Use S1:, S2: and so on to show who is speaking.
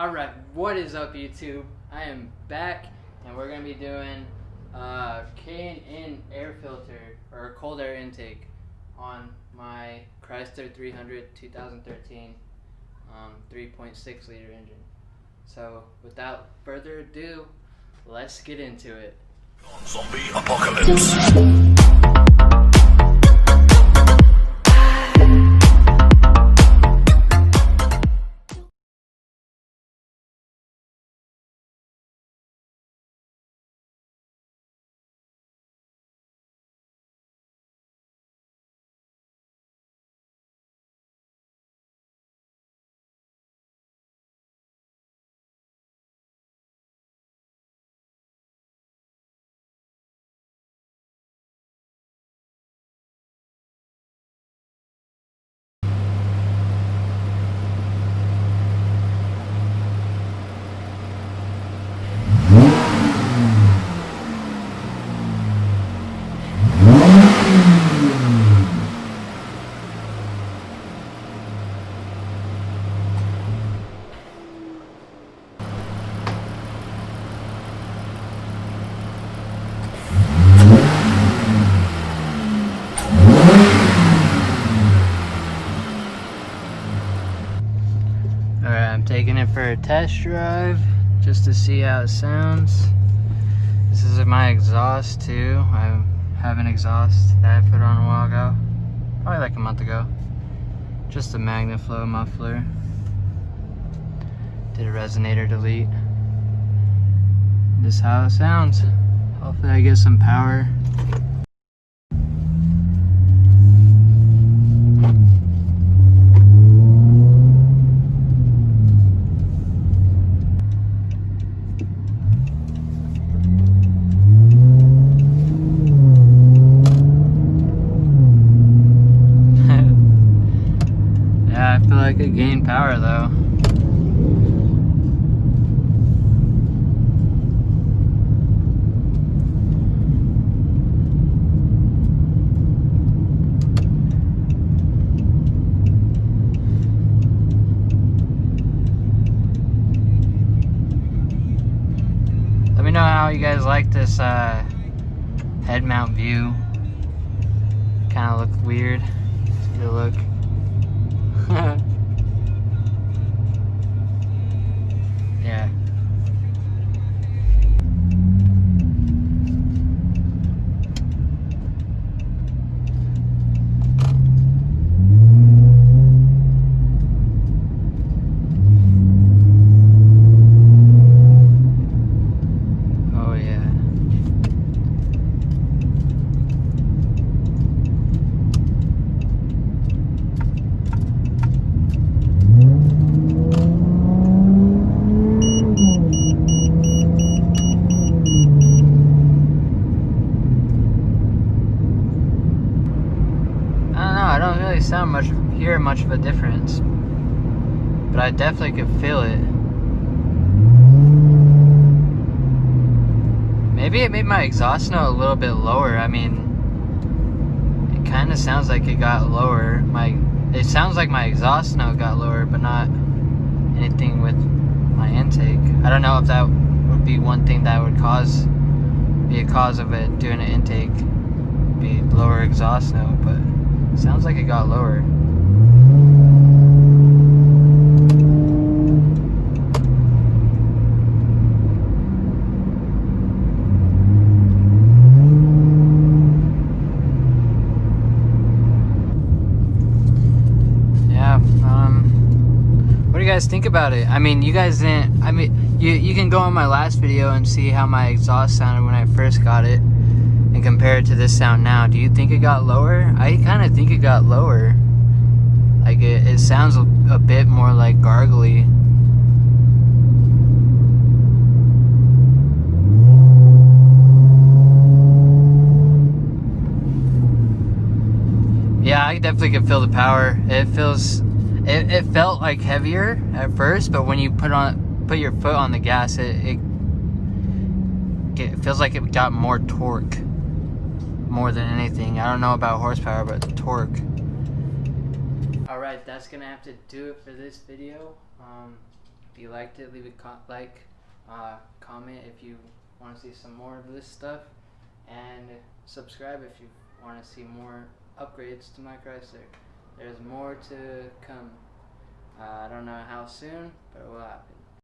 S1: Alright, what is up YouTube? I am back and we're going to be doing K&N air filter or cold air intake on my Chrysler 300 2013 3.6 liter engine. So without further ado, let's get into it.
S2: Zombie apocalypse.
S1: Alright, I'm taking it for a test drive just to see how it sounds. This is my exhaust too. I have an exhaust that I put on a while ago, probably like a month ago. Just a MagnaFlow muffler. Did a resonator delete. This is how it sounds. Hopefully I get some power. I feel like I gained power though. Let me know how you guys like this head mount view. Kind of look weird. See the look. Yeah. Oh yeah. Hear much of a difference, but I definitely could feel it. Maybe it made my exhaust note a little bit lower. I mean, it kind of sounds like it got lower. It sounds like my exhaust note got lower, but not anything with my intake. I don't know if that would be one thing that would be a cause of it doing an intake, be lower exhaust note, but it sounds like it got lower. What do you guys think about it? I mean, you guys didn't, you can go on my last video and see how my exhaust sounded when I first got it and compare it to this sound now. Do you think it got lower? I kind of think it got lower. Like it sounds a bit more like gargly. Yeah, I definitely can feel the power. It felt like heavier at first, but when you put your foot on the gas, it feels like it got more torque more than anything. I don't know about horsepower, but torque. Alright, that's gonna have to do it for this video. If you liked it, leave a comment if you want to see some more of this stuff, and subscribe if you want to see more upgrades to my Chrysler. There's more to come. I don't know how soon, but it will happen.